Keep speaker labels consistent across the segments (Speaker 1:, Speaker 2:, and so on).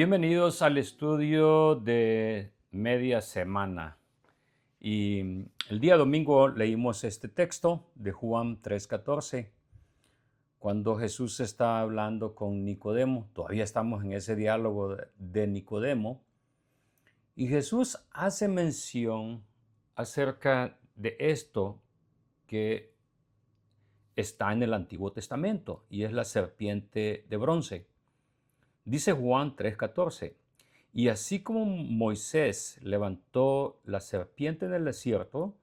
Speaker 1: Bienvenidos al estudio de media semana. Y el día domingo leímos este texto de Juan 3:14, cuando Jesús está hablando con Nicodemo. Todavía estamos en ese diálogo de Nicodemo. Y Jesús hace mención acerca de esto que está en el Antiguo Testamento, y es la serpiente de bronce. Dice Juan 3:14, y así como Moisés levantó la serpiente en el desierto,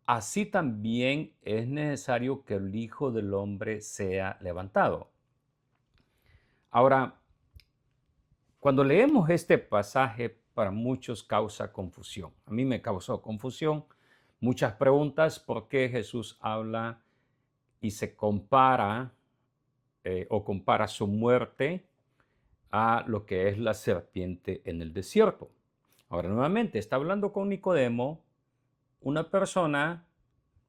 Speaker 1: así también es necesario que el Hijo del Hombre sea levantado. Ahora, cuando leemos este pasaje, para muchos causa confusión. A mí me causó confusión, muchas preguntas, por qué Jesús habla y se compara o compara su muerte a lo que es la serpiente en el desierto. Ahora, nuevamente, está hablando con Nicodemo, una persona,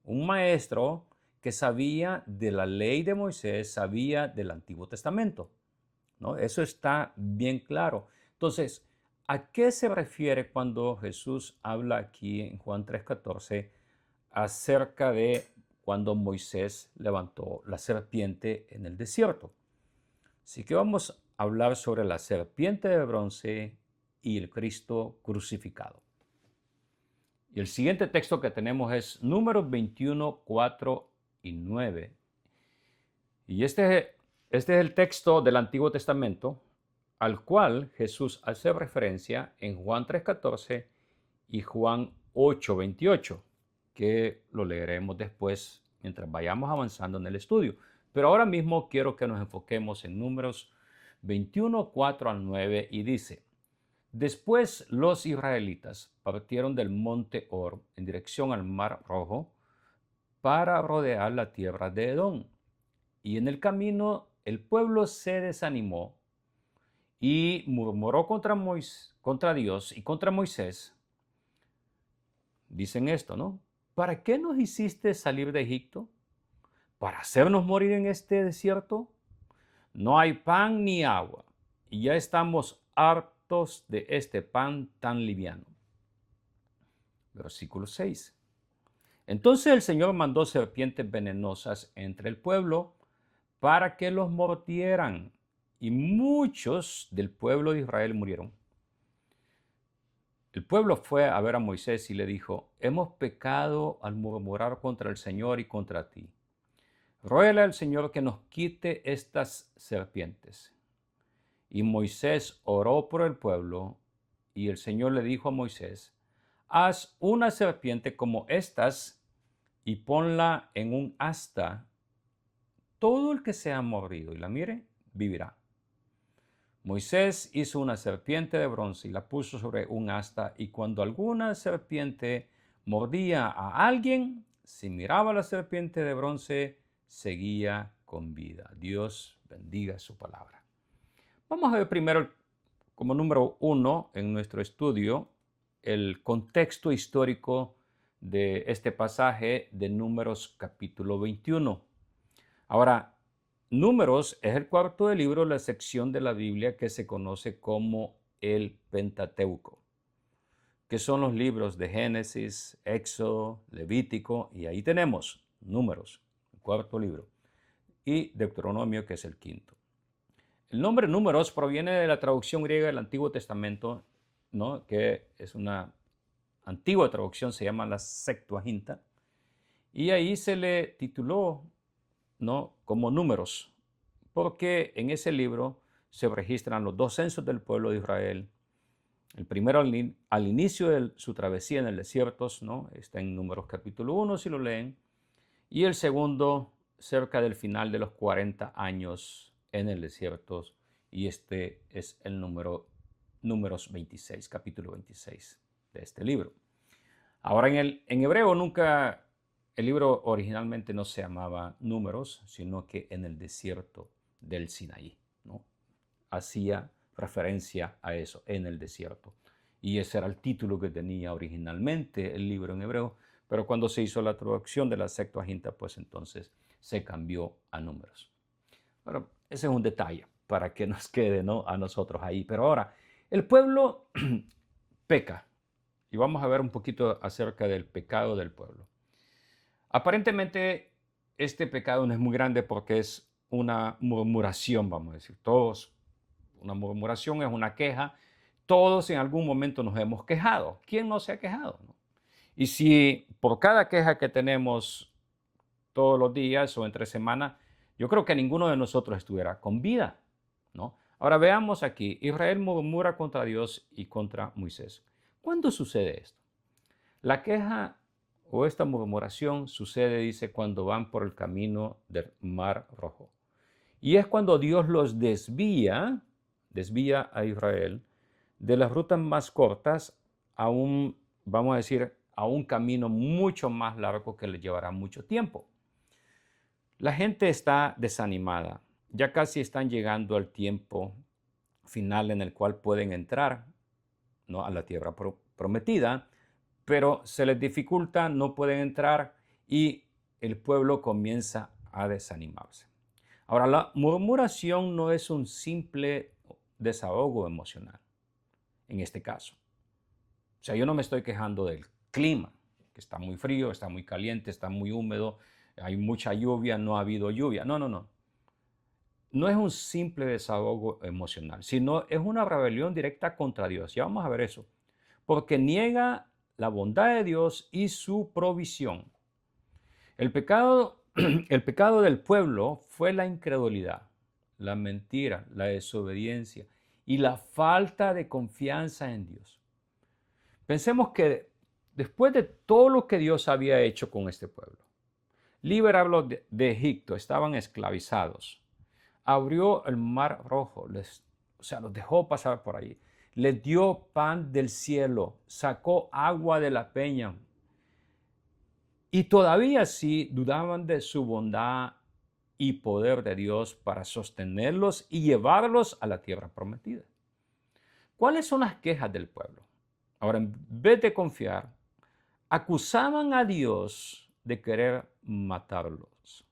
Speaker 1: un maestro que sabía de la ley de Moisés, sabía del Antiguo Testamento, ¿no? Eso está bien claro. Entonces, ¿a qué se refiere cuando Jesús habla aquí en Juan 3:14 acerca de cuando Moisés levantó la serpiente en el desierto? Así que vamos a hablar sobre la serpiente de bronce y el Cristo crucificado. Y el siguiente texto que tenemos es Números 21, 4 y 9. Y este es el texto del Antiguo Testamento al cual Jesús hace referencia en Juan 3:14 y Juan 8:28, que lo leeremos después mientras vayamos avanzando en el estudio. Pero ahora mismo quiero que nos enfoquemos en Números 21, 4 al 9, y dice: Después los israelitas partieron del monte Hor en dirección al Mar Rojo para rodear la tierra de Edom. Y en el camino el pueblo se desanimó y murmuró contra Dios y contra Moisés. Dicen esto, ¿no? ¿Para qué nos hiciste salir de Egipto? ¿Para hacernos morir en este desierto? No hay pan ni agua, y ya estamos hartos de este pan tan liviano. Versículo 6. Entonces el Señor mandó serpientes venenosas entre el pueblo para que los mordieran, y muchos del pueblo de Israel murieron. El pueblo fue a ver a Moisés y le dijo: Hemos pecado al murmurar contra el Señor y contra ti. Ruégale al Señor que nos quite estas serpientes. Y Moisés oró por el pueblo, y el Señor le dijo a Moisés: Haz una serpiente como estas y ponla en un asta. Todo el que sea mordido y la mire, vivirá. Moisés hizo una serpiente de bronce y la puso sobre un asta, y cuando alguna serpiente mordía a alguien, si miraba la serpiente de bronce, seguía con vida. Dios bendiga su palabra. Vamos a ver primero, como número 1 en nuestro estudio, el contexto histórico de este pasaje de Números capítulo 21. Ahora, Números es el cuarto libro de la sección de la Biblia que se conoce como el Pentateuco, que son los libros de Génesis, Éxodo, Levítico, y ahí tenemos Números, el cuarto libro, y Deuteronomio, que es el quinto. El nombre Números proviene de la traducción griega del Antiguo Testamento, ¿no? Que es una antigua traducción, se llama la Septuaginta, y ahí se le tituló, ¿no?, como Números, porque en ese libro se registran los dos censos del pueblo de Israel. El primero al inicio de su travesía en el desierto, ¿no? Está en Números capítulo 1, si lo leen, y el segundo cerca del final de los 40 años en el desierto, y este es el Números 26, capítulo 26 de este libro. Ahora, en hebreo el libro originalmente no se llamaba Números, sino que en el desierto del Sinaí, ¿no? Hacía referencia a eso, en el desierto. Y ese era el título que tenía originalmente el libro en hebreo, pero cuando se hizo la traducción de la Septuaginta, pues entonces se cambió a Números. Bueno, ese es un detalle. para que nos quede, ¿no?, a nosotros ahí. Pero ahora, el pueblo peca. Y vamos a ver un poquito acerca del pecado del pueblo. Aparentemente, este pecado no es muy grande porque es una murmuración, vamos a decir. Todos, una murmuración es una queja. Todos en algún momento nos hemos quejado. ¿Quién no se ha quejado, no? Y si por cada queja que tenemos todos los días o entre semanas, yo creo que ninguno de nosotros estuviera con vida, ¿no? Ahora veamos aquí, Israel murmura contra Dios y contra Moisés. ¿Cuándo sucede esto? La queja o esta murmuración sucede, dice, cuando van por el camino del Mar Rojo. Y es cuando Dios los desvía a Israel de las rutas más cortas a un, vamos a decir, a un camino mucho más largo que les llevará mucho tiempo. La gente está desanimada. Ya casi están llegando al tiempo final en el cual pueden entrar, ¿no?, a la tierra prometida, pero se les dificulta, no pueden entrar y el pueblo comienza a desanimarse. Ahora, la murmuración no es un simple desahogo emocional, en este caso. O sea, yo no me estoy quejando del clima, que está muy frío, está muy caliente, está muy húmedo, hay mucha lluvia, no ha habido lluvia. No, no, no. No es un simple desahogo emocional, sino es una rebelión directa contra Dios. Ya vamos a ver eso. Porque niega la bondad de Dios y su provisión. El pecado, el pecado del pueblo fue la incredulidad, la mentira, la desobediencia y la falta de confianza en Dios. Pensemos que después de todo lo que Dios había hecho con este pueblo, liberarlos de Egipto, estaban esclavizados, abrió el Mar Rojo, los dejó pasar por ahí, les dio pan del cielo, sacó agua de la peña. Y todavía sí dudaban de su bondad y poder de Dios para sostenerlos y llevarlos a la tierra prometida. ¿Cuáles son las quejas del pueblo? Ahora, en vez de confiar, acusaban a Dios de querer matarlos.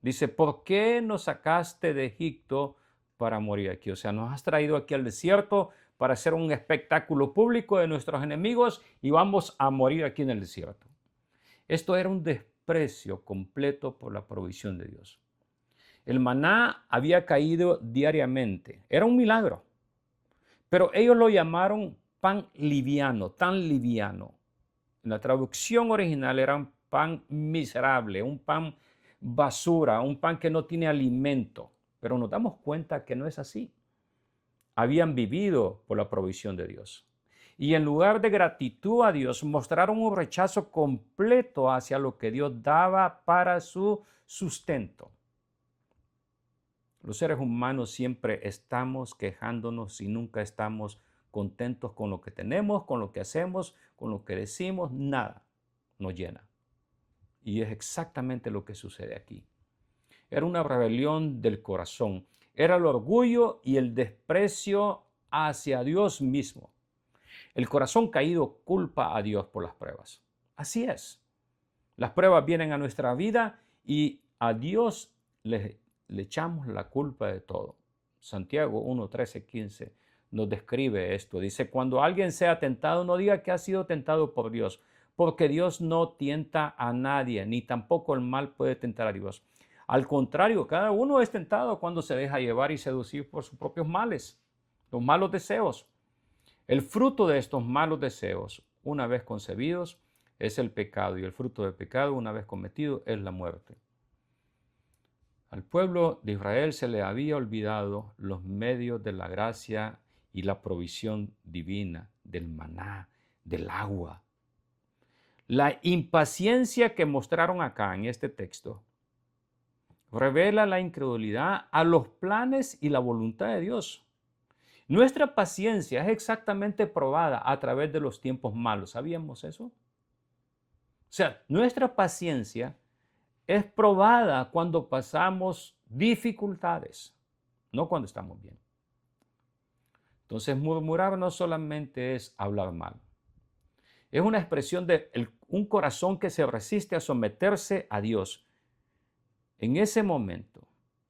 Speaker 1: Dice, ¿por qué nos sacaste de Egipto para morir aquí? O sea, nos has traído aquí al desierto para hacer un espectáculo público de nuestros enemigos y vamos a morir aquí en el desierto. Esto era un desprecio completo por la provisión de Dios. El maná había caído diariamente. Era un milagro. Pero ellos lo llamaron pan liviano, tan liviano. En la traducción original era un pan miserable, un pan basura, un pan que no tiene alimento. Pero nos damos cuenta que no es así. Habían vivido por la provisión de Dios. Y en lugar de gratitud a Dios, mostraron un rechazo completo hacia lo que Dios daba para su sustento. Los seres humanos siempre estamos quejándonos y nunca estamos contentos con lo que tenemos, con lo que hacemos, con lo que decimos. Nada nos llena. Y es exactamente lo que sucede aquí. Era una rebelión del corazón. Era el orgullo y el desprecio hacia Dios mismo. El corazón caído culpa a Dios por las pruebas. Así es. Las pruebas vienen a nuestra vida y a Dios le echamos la culpa de todo. Santiago 1, 13, 15 nos describe esto. Dice, cuando alguien sea tentado, no diga que ha sido tentado por Dios, porque Dios no tienta a nadie, ni tampoco el mal puede tentar a Dios. Al contrario, cada uno es tentado cuando se deja llevar y seducir por sus propios males, los malos deseos. El fruto de estos malos deseos, una vez concebidos, es el pecado, y el fruto del pecado, una vez cometido, es la muerte. Al pueblo de Israel se le había olvidado los medios de la gracia y la provisión divina, del maná, del agua. La impaciencia que mostraron acá en este texto revela la incredulidad a los planes y la voluntad de Dios. Nuestra paciencia es exactamente probada a través de los tiempos malos. ¿Sabíamos eso? O sea, nuestra paciencia es probada cuando pasamos dificultades, no cuando estamos bien. Entonces, murmurar no solamente es hablar mal. Es una expresión de un corazón que se resiste a someterse a Dios. En ese momento,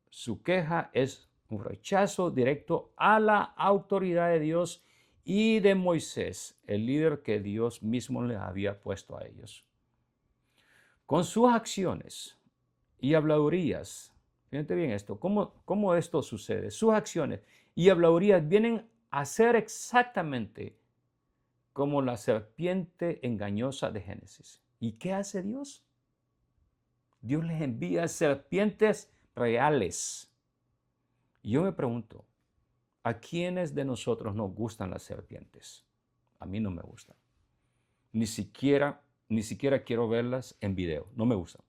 Speaker 1: su queja es un rechazo directo a la autoridad de Dios y de Moisés, el líder que Dios mismo les había puesto a ellos. Con sus acciones y habladurías, fíjate bien esto, ¿cómo esto sucede? Sus acciones y habladurías vienen a ser exactamente como la serpiente engañosa de Génesis. ¿Y qué hace Dios? Dios les envía serpientes reales. Y yo me pregunto, ¿a quiénes de nosotros nos gustan las serpientes? A mí no me gustan. Ni siquiera quiero verlas en video. No me gustan.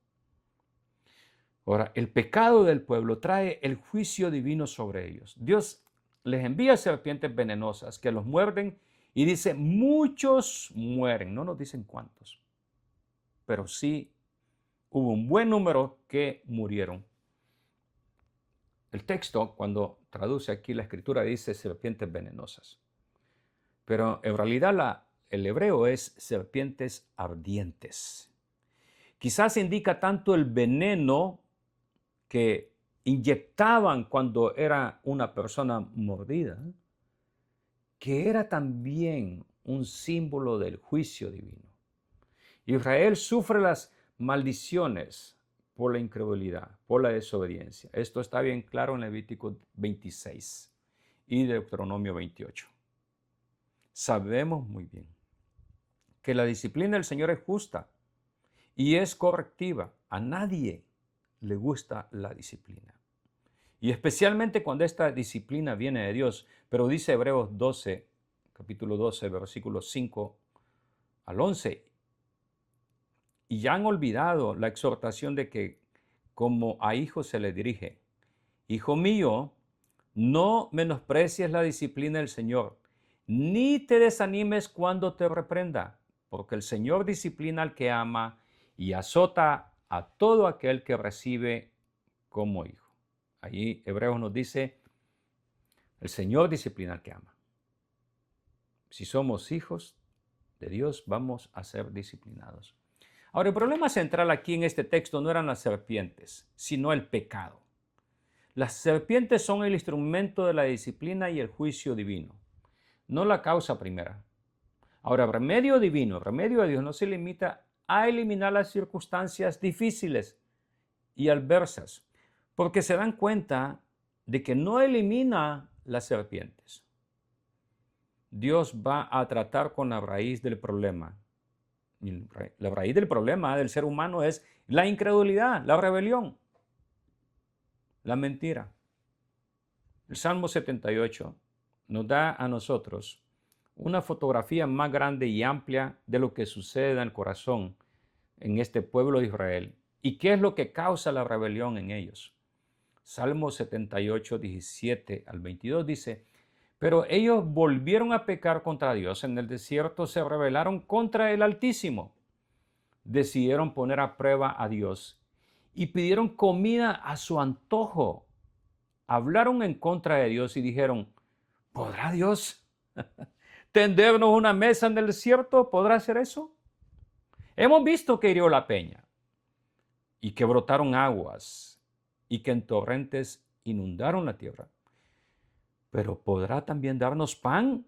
Speaker 1: Ahora, el pecado del pueblo trae el juicio divino sobre ellos. Dios les envía serpientes venenosas que los muerden y dice, muchos mueren. No nos dicen cuántos, pero sí hubo un buen número que murieron. El texto, cuando traduce aquí la escritura, dice serpientes venenosas. Pero en realidad el hebreo es serpientes ardientes. Quizás indica tanto el veneno que inyectaban cuando era una persona mordida, que era también un símbolo del juicio divino. Israel sufre las maldiciones por la incredulidad, por la desobediencia. Esto está bien claro en Levítico 26 y Deuteronomio 28. Sabemos muy bien que la disciplina del Señor es justa y es correctiva. A nadie le gusta la disciplina. Y especialmente cuando esta disciplina viene de Dios. Pero dice Hebreos 12, capítulo 12, versículos 5 al 11. Y ya han olvidado la exhortación de que como a hijos se le dirige. Hijo mío, no menosprecies la disciplina del Señor, ni te desanimes cuando te reprenda, porque el Señor disciplina al que ama y azota a todo aquel que recibe como hijo. Allí Hebreos nos dice, el Señor disciplina al que ama. Si somos hijos de Dios, vamos a ser disciplinados. Ahora, el problema central aquí en este texto no eran las serpientes, sino el pecado. Las serpientes son el instrumento de la disciplina y el juicio divino, no la causa primera. Ahora, el remedio divino, el remedio de Dios no se limita a eliminar las circunstancias difíciles y adversas, porque se dan cuenta de que no elimina las serpientes. Dios va a tratar con la raíz del problema. Y la raíz del problema del ser humano es la incredulidad, la rebelión, la mentira. El Salmo 78 nos da a nosotros una fotografía más grande y amplia de lo que sucede en el corazón en este pueblo de Israel y qué es lo que causa la rebelión en ellos. Salmo 78, 17 al 22 dice, pero ellos volvieron a pecar contra Dios. En el desierto se rebelaron contra el Altísimo. Decidieron poner a prueba a Dios y pidieron comida a su antojo. Hablaron en contra de Dios y dijeron, ¿podrá Dios tendernos una mesa en el desierto? ¿Podrá hacer eso? Hemos visto que hirió la peña y que brotaron aguas y que en torrentes inundaron la tierra. Pero ¿podrá también darnos pan?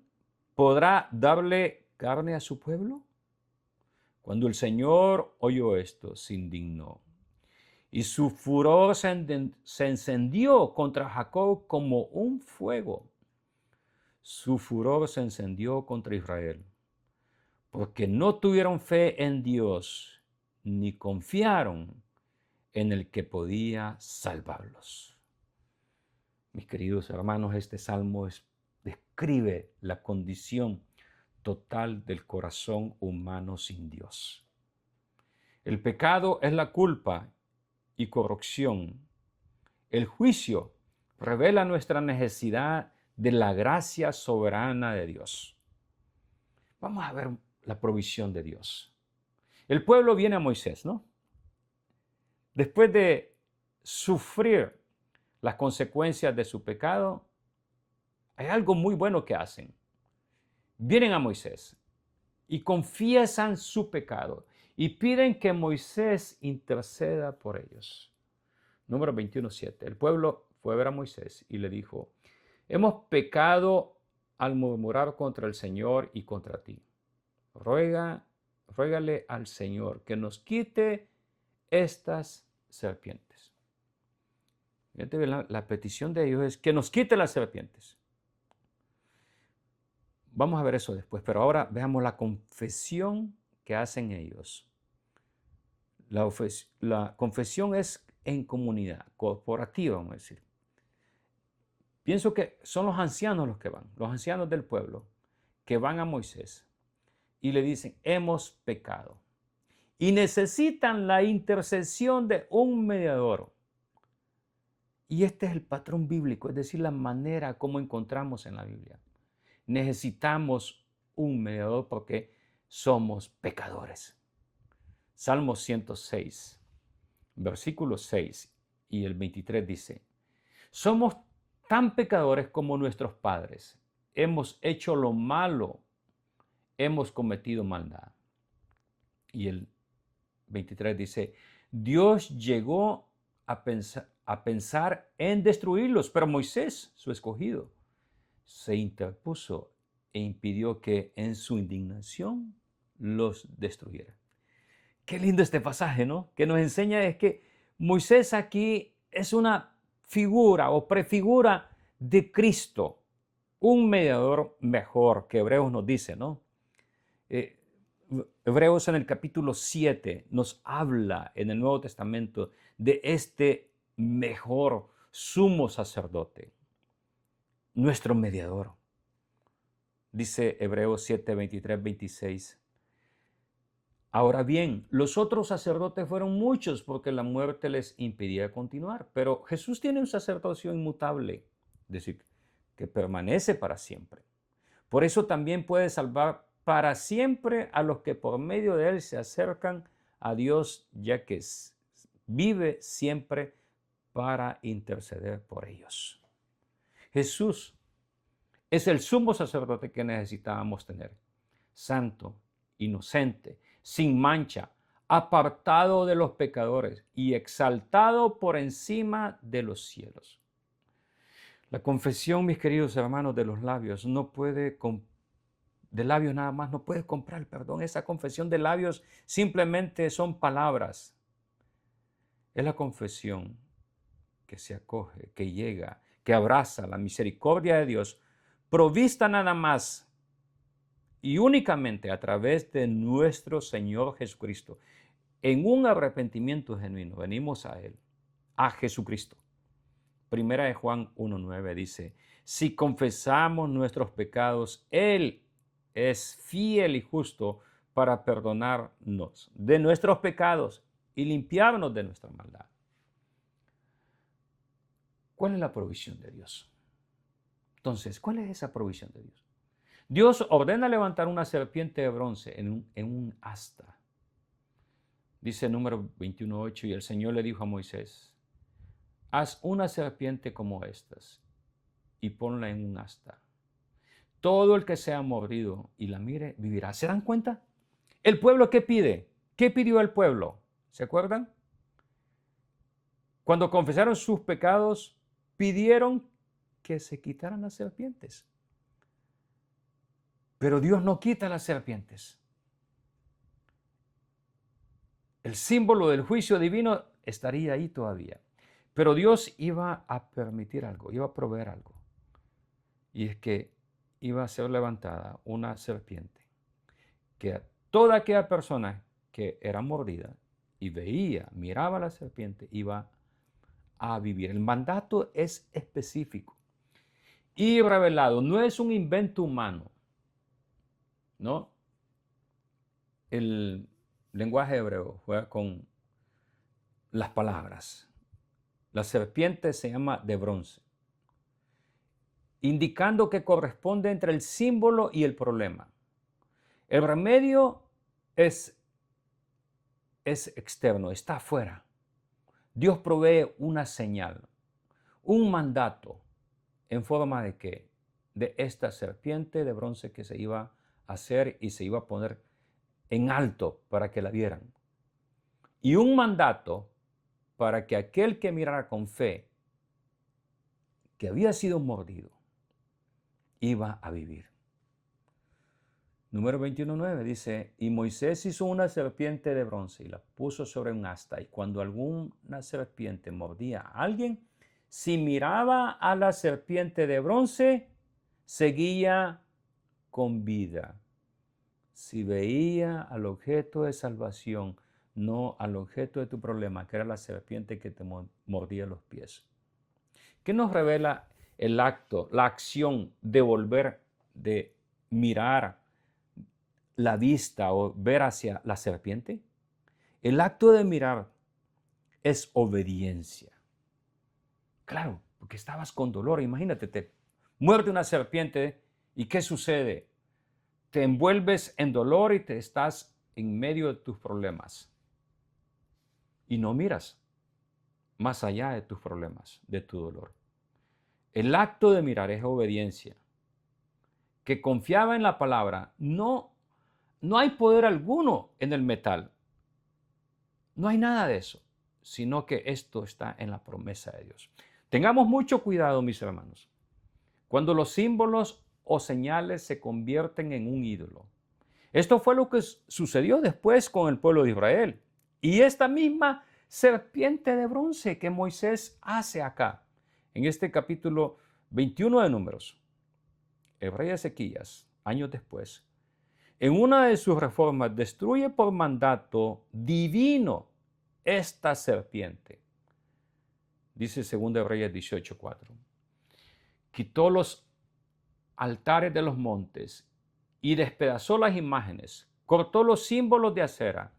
Speaker 1: ¿Podrá darle carne a su pueblo? Cuando el Señor oyó esto, se indignó. Y su furor se encendió contra Jacob como un fuego. Su furor se encendió contra Israel, porque no tuvieron fe en Dios, ni confiaron en el que podía salvarlos. Mis queridos hermanos, este salmo describe la condición total del corazón humano sin Dios. El pecado es la culpa y corrupción. El juicio revela nuestra necesidad de la gracia soberana de Dios. Vamos a ver la provisión de Dios. El pueblo viene a Moisés, ¿no? Después de sufrir las consecuencias de su pecado, hay algo muy bueno que hacen. Vienen a Moisés y confiesan su pecado y piden que Moisés interceda por ellos. Número 21:7. El pueblo fue a ver a Moisés y le dijo, hemos pecado al murmurar contra el Señor y contra ti. Ruégale al Señor que nos quite estas serpientes. Fíjate, la petición de ellos es que nos quite las serpientes. Vamos a ver eso después, pero ahora veamos la confesión que hacen ellos. La confesión es en comunidad, corporativa, vamos a decir. Pienso que son los ancianos los que van, los ancianos del pueblo, que van a Moisés y le dicen, hemos pecado. Y necesitan la intercesión de un mediador. Y este es el patrón bíblico, es decir, la manera como encontramos en la Biblia. Necesitamos un mediador porque somos pecadores. Salmo 106, versículo 6 y el 23 dice, somos tan pecadores como nuestros padres. Hemos hecho lo malo, hemos cometido maldad. Y el 23 dice, Dios llegó a pensar en destruirlos, pero Moisés, su escogido, se interpuso e impidió que en su indignación los destruyera. Qué lindo este pasaje, ¿no? Que nos enseña es que Moisés aquí es una figura o prefigura de Cristo, un mediador mejor, que Hebreos nos dice, ¿no? Hebreos en el capítulo 7 nos habla en el Nuevo Testamento de este mejor sumo sacerdote, nuestro mediador. Dice Hebreos 7, 23, 26. Ahora bien, los otros sacerdotes fueron muchos porque la muerte les impedía continuar, pero Jesús tiene un sacerdocio inmutable, es decir, que permanece para siempre. Por eso también puede salvar para siempre a los que por medio de él se acercan a Dios, ya que vive siempre para interceder por ellos. Jesús es el sumo sacerdote que necesitábamos tener, santo, inocente, sin mancha, apartado de los pecadores y exaltado por encima de los cielos. La confesión, mis queridos hermanos, de los labios de labios nada más no puede comprar el perdón. Esa confesión de labios simplemente son palabras. Es la confesión que se acoge, que llega, que abraza la misericordia de Dios, provista nada más y únicamente a través de nuestro Señor Jesucristo. En un arrepentimiento genuino venimos a Él, a Jesucristo. Primera de Juan 1:9 dice, si confesamos nuestros pecados, Él es fiel y justo para perdonarnos de nuestros pecados y limpiarnos de nuestra maldad. ¿Cuál es la provisión de Dios? Entonces, ¿cuál es esa provisión de Dios? Dios ordena levantar una serpiente de bronce en un asta. Dice número 21:8, y el Señor le dijo a Moisés, haz una serpiente como estas y ponla en un asta. Todo el que sea mordido y la mire vivirá. ¿Se dan cuenta? ¿El pueblo qué pide? ¿Qué pidió el pueblo? ¿Se acuerdan? Cuando confesaron sus pecados, pidieron que se quitaran las serpientes. Pero Dios no quita las serpientes. El símbolo del juicio divino estaría ahí todavía. Pero Dios iba a permitir algo, iba a proveer algo. Y es que iba a ser levantada una serpiente que a toda aquella persona que era mordida y miraba a la serpiente, iba a vivir. El mandato es específico y revelado, no es un invento humano, ¿no? El lenguaje hebreo juega con las palabras. La serpiente se llama de bronce, indicando que corresponde entre el símbolo y el problema. El remedio es externo, está afuera. Dios provee una señal, un mandato, ¿en forma de qué? De esta serpiente de bronce que se iba a hacer y se iba a poner en alto para que la vieran. Y un mandato para que aquel que mirara con fe que había sido mordido iba a vivir. Número 21:9 dice, y Moisés hizo una serpiente de bronce y la puso sobre un asta, y cuando alguna serpiente mordía a alguien, si miraba a la serpiente de bronce, seguía con vida. Si veía al objeto de salvación, no al objeto de tu problema, que era la serpiente que te mordía los pies. ¿Qué nos revela el acto, la acción de volver, de mirar la vista o ver hacia la serpiente? El acto de mirar es obediencia. Claro, porque estabas con dolor. Imagínate, te muerde una serpiente y ¿qué sucede? Te envuelves en dolor y te estás en medio de tus problemas. Y no miras más allá de tus problemas, de tu dolor. El acto de mirar es obediencia. Que confiaba en la palabra. No hay poder alguno en el metal. No hay nada de eso, sino que esto está en la promesa de Dios. Tengamos mucho cuidado, mis hermanos, cuando los símbolos o señales se convierten en un ídolo. Esto fue lo que sucedió después con el pueblo de Israel. Y esta misma serpiente de bronce que Moisés hace acá, en este capítulo 21 de Números, el rey Ezequías, años después, en una de sus reformas destruye por mandato divino esta serpiente. Dice 2 Reyes 18:4. Quitó los altares de los montes y despedazó las imágenes, cortó los símbolos de acera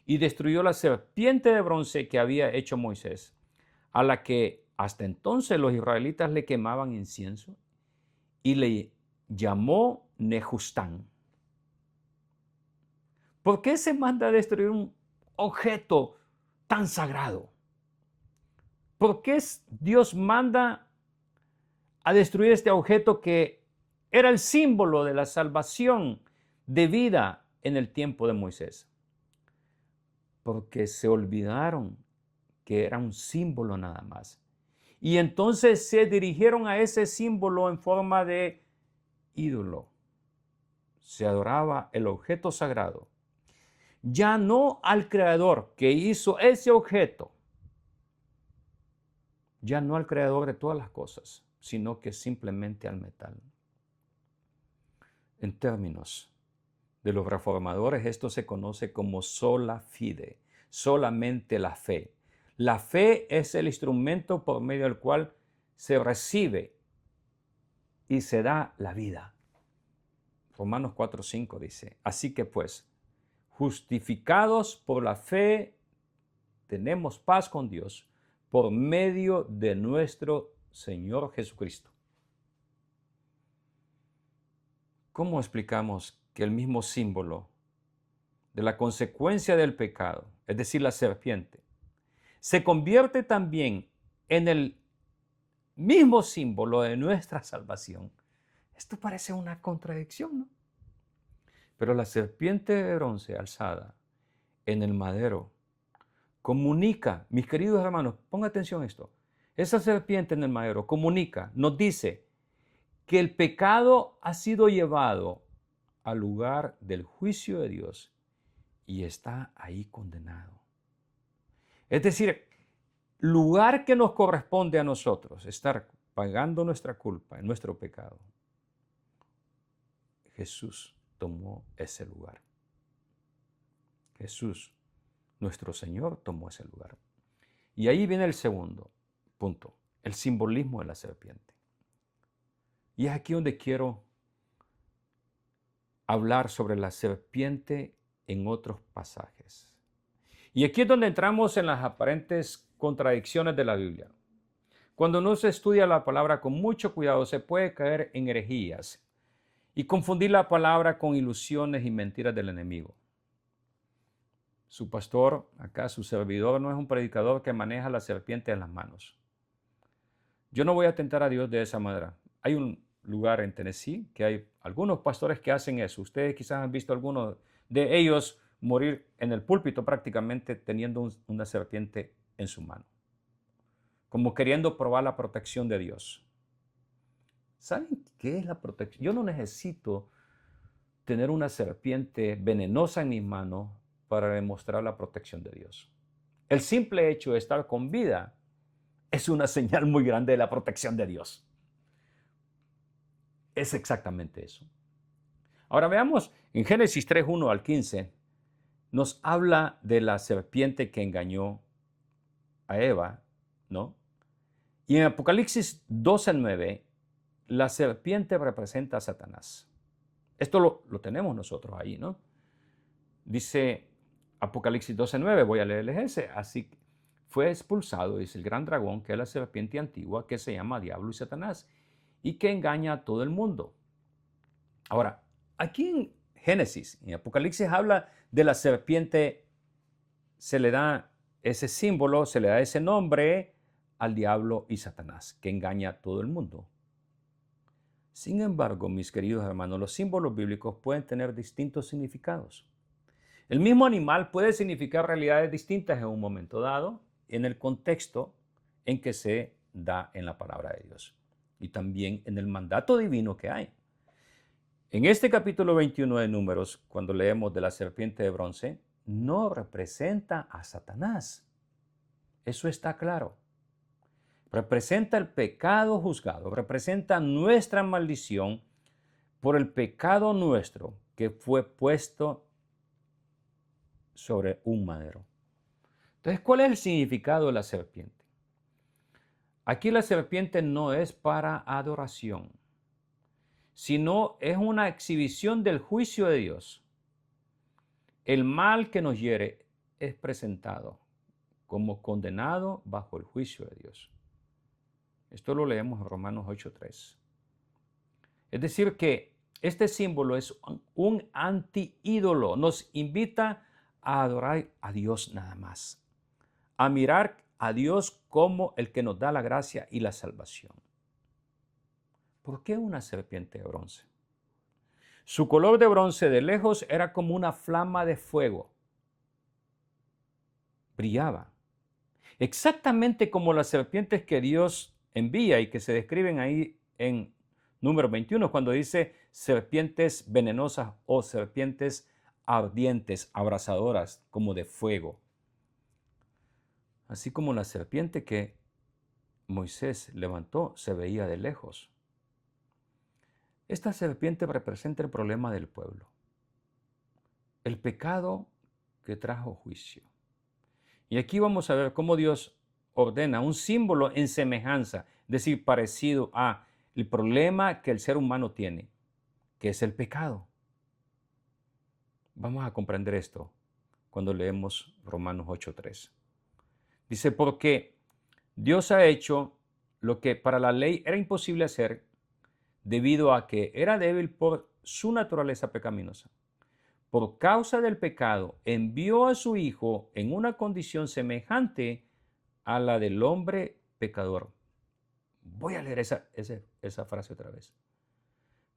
Speaker 1: y destruyó la serpiente de bronce que había hecho Moisés, a la que hasta entonces los israelitas le quemaban incienso, y le llamó Nehustán. ¿Por qué se manda a destruir un objeto tan sagrado? ¿Por qué Dios manda a destruir este objeto que era el símbolo de la salvación de vida en el tiempo de Moisés? Porque se olvidaron que era un símbolo nada más. Y entonces se dirigieron a ese símbolo en forma de ídolo. Se adoraba el objeto sagrado. Ya no al creador que hizo ese objeto, ya no al creador de todas las cosas, sino que simplemente al metal. En términos de los reformadores, esto se conoce como sola fide, solamente la fe. La fe es el instrumento por medio del cual se recibe y se da la vida. Romanos 4:5 dice, así que pues, justificados por la fe, tenemos paz con Dios por medio de nuestro Señor Jesucristo. ¿Cómo explicamos que el mismo símbolo de la consecuencia del pecado, es decir, la serpiente, se convierte también en el mismo símbolo de nuestra salvación? Esto parece una contradicción, ¿no? Pero la serpiente de bronce alzada en el madero comunica, mis queridos hermanos, pongan atención a esto. Esa serpiente en el madero comunica, nos dice que el pecado ha sido llevado al lugar del juicio de Dios y está ahí condenado. Es decir, lugar que nos corresponde a nosotros, estar pagando nuestra culpa en nuestro pecado. Jesús tomó ese lugar. Jesús, nuestro Señor, tomó ese lugar. Y ahí viene el segundo punto, el simbolismo de la serpiente. Y es aquí donde quiero hablar sobre la serpiente en otros pasajes. Y aquí es donde entramos en las aparentes contradicciones de la Biblia. Cuando no se estudia la palabra con mucho cuidado, se puede caer en herejías y confundir la palabra con ilusiones y mentiras del enemigo. Su pastor, acá su servidor, no es un predicador que maneja la serpiente en las manos. Yo no voy a tentar a Dios de esa manera. Hay un lugar en Tennessee que hay algunos pastores que hacen eso. Ustedes quizás han visto algunos de ellos morir en el púlpito prácticamente teniendo una serpiente en su mano, como queriendo probar la protección de Dios. ¿Saben qué es la protección? Yo no necesito tener una serpiente venenosa en mis manos para demostrar la protección de Dios. El simple hecho de estar con vida es una señal muy grande de la protección de Dios. Es exactamente eso. Ahora veamos en Génesis 3:1 al 15, nos habla de la serpiente que engañó a Eva, ¿no? Y en Apocalipsis 12:9, la serpiente representa a Satanás. Esto lo tenemos nosotros ahí, ¿no? Dice Apocalipsis 12:9, voy a leerles ese. Así fue expulsado, dice el gran dragón, que es la serpiente antigua, que se llama Diablo y Satanás, y que engaña a todo el mundo. Ahora, aquí en Génesis, en Apocalipsis habla de la serpiente, se le da ese símbolo, se le da ese nombre al diablo y Satanás, que engaña a todo el mundo. Sin embargo, mis queridos hermanos, los símbolos bíblicos pueden tener distintos significados. El mismo animal puede significar realidades distintas en un momento dado, en el contexto en que se da en la palabra de Dios y también en el mandato divino que hay. En este capítulo 21 de Números, cuando leemos de la serpiente de bronce, no representa a Satanás. Eso está claro. Representa el pecado juzgado, representa nuestra maldición por el pecado nuestro que fue puesto sobre un madero. Entonces, ¿cuál es el significado de la serpiente? Aquí la serpiente no es para adoración, sino es una exhibición del juicio de Dios. El mal que nos hiere es presentado como condenado bajo el juicio de Dios. Esto lo leemos en Romanos 8:3. Es decir, que este símbolo es un anti-ídolo. Nos invita a adorar a Dios nada más, a mirar a Dios como el que nos da la gracia y la salvación. ¿Por qué una serpiente de bronce? Su color de bronce de lejos era como una flama de fuego. Brillaba. Exactamente como las serpientes que Dios envía y que se describen ahí en número 21, cuando dice serpientes venenosas o serpientes ardientes, abrasadoras, como de fuego. Así como la serpiente que Moisés levantó se veía de lejos. Esta serpiente representa el problema del pueblo, el pecado que trajo juicio. Y aquí vamos a ver cómo Dios ordena un símbolo en semejanza, es decir, parecido a el problema que el ser humano tiene, que es el pecado. Vamos a comprender esto cuando leemos Romanos 8:3. Dice, porque Dios ha hecho lo que para la ley era imposible hacer debido a que era débil por su naturaleza pecaminosa. Por causa del pecado, envió a su Hijo en una condición semejante a la del hombre pecador. Voy a leer esa frase otra vez.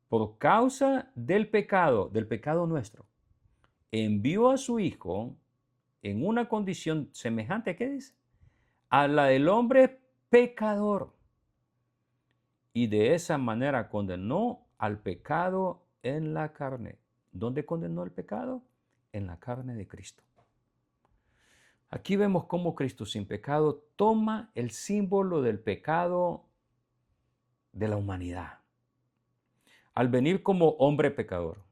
Speaker 1: Por causa del pecado nuestro, envió a su Hijo en una condición semejante, ¿a qué dice? A la del hombre pecador. Y de esa manera condenó al pecado en la carne. ¿Dónde condenó el pecado? En la carne de Cristo. Aquí vemos cómo Cristo sin pecado toma el símbolo del pecado de la humanidad al venir como hombre pecador.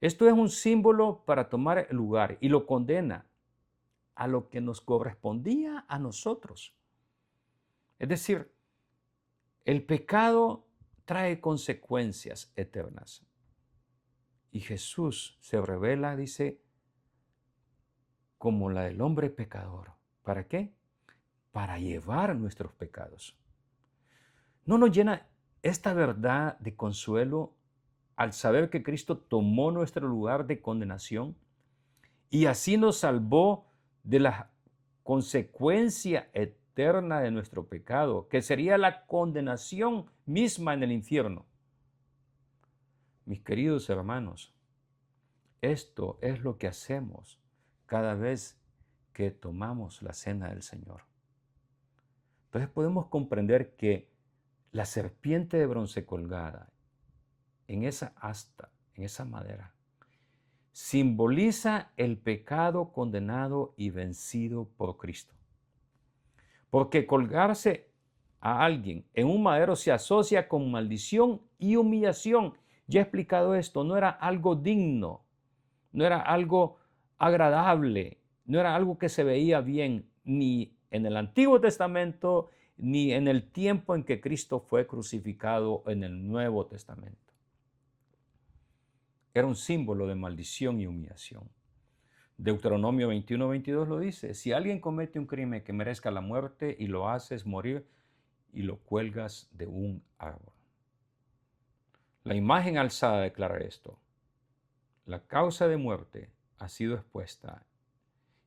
Speaker 1: Esto es un símbolo para tomar el lugar y lo condena a lo que nos correspondía a nosotros. Es decir, el pecado trae consecuencias eternas. Y Jesús se revela, dice, como la del hombre pecador. ¿Para qué? Para llevar nuestros pecados. ¿No nos llena esta verdad de consuelo al saber que Cristo tomó nuestro lugar de condenación y así nos salvó de la consecuencia eterna de nuestro pecado, que sería la condenación misma en el infierno? Mis queridos hermanos, esto es lo que hacemos cada vez que tomamos la cena del Señor. Entonces podemos comprender que la serpiente de bronce colgada en esa asta, en esa madera, simboliza el pecado condenado y vencido por Cristo. Porque colgarse a alguien en un madero se asocia con maldición y humillación. Ya he explicado esto, no era algo digno, no era algo agradable, no era algo que se veía bien ni en el Antiguo Testamento ni en el tiempo en que Cristo fue crucificado en el Nuevo Testamento. Era un símbolo de maldición y humillación. Deuteronomio 21:22 lo dice: si alguien comete un crimen que merezca la muerte y lo haces morir y lo cuelgas de un árbol. La imagen alzada declara esto: la causa de muerte ha sido expuesta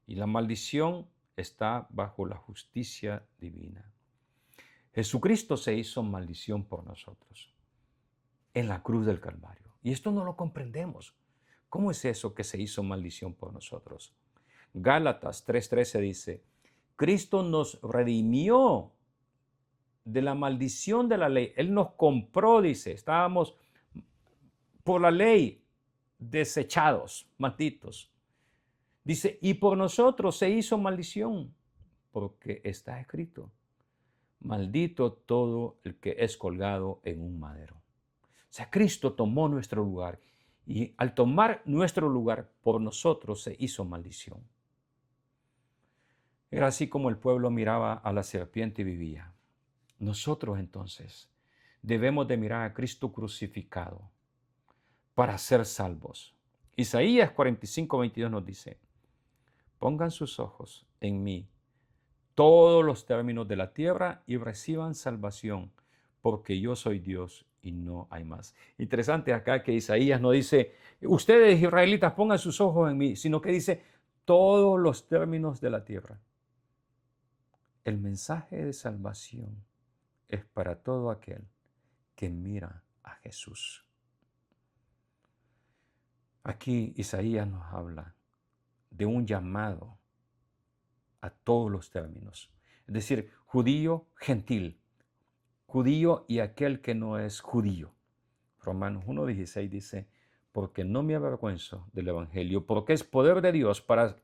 Speaker 1: y la maldición está bajo la justicia divina. Jesucristo se hizo maldición por nosotros en la cruz del Calvario. Y esto no lo comprendemos. ¿Cómo es eso que se hizo maldición por nosotros? Gálatas 3:13 dice: Cristo nos redimió de la maldición de la ley. Él nos compró, dice. Estábamos por la ley desechados, malditos. Dice, y por nosotros se hizo maldición, porque está escrito: maldito todo el que es colgado en un madero. O sea, Cristo tomó nuestro lugar, y al tomar nuestro lugar por nosotros se hizo maldición. Era así como el pueblo miraba a la serpiente y vivía. Nosotros entonces debemos de mirar a Cristo crucificado para ser salvos. Isaías 45:22 nos dice: pongan sus ojos en mí todos los términos de la tierra y reciban salvación, porque yo soy Dios y no hay más. Interesante acá que Isaías no dice: ustedes israelitas pongan sus ojos en mí, sino que dice todos los términos de la tierra. El mensaje de salvación es para todo aquel que mira a Jesús. Aquí Isaías nos habla de un llamado a todos los términos, es decir, judío, gentil, judío y aquel que no es judío. Romanos 1:16 dice: porque no me avergüenzo del evangelio, porque es poder de Dios para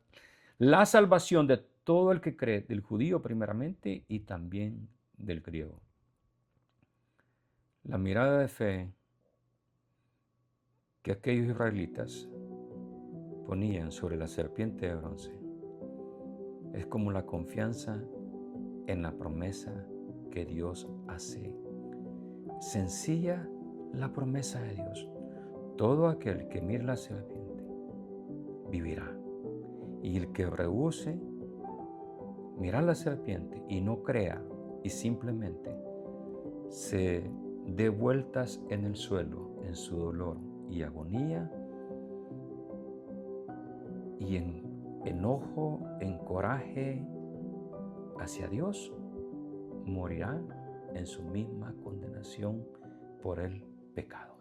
Speaker 1: la salvación de todo el que cree, del judío primeramente y también del griego. La mirada de fe que aquellos israelitas ponían sobre la serpiente de bronce es como la confianza en la promesa que Dios hace. Sencilla la promesa de Dios: todo aquel que mire la serpiente vivirá. Y el que rehúse mirar la serpiente y no crea y simplemente se dé vueltas en el suelo en su dolor y agonía y en enojo, en coraje hacia Dios, morirá en su misma condenación por el pecado.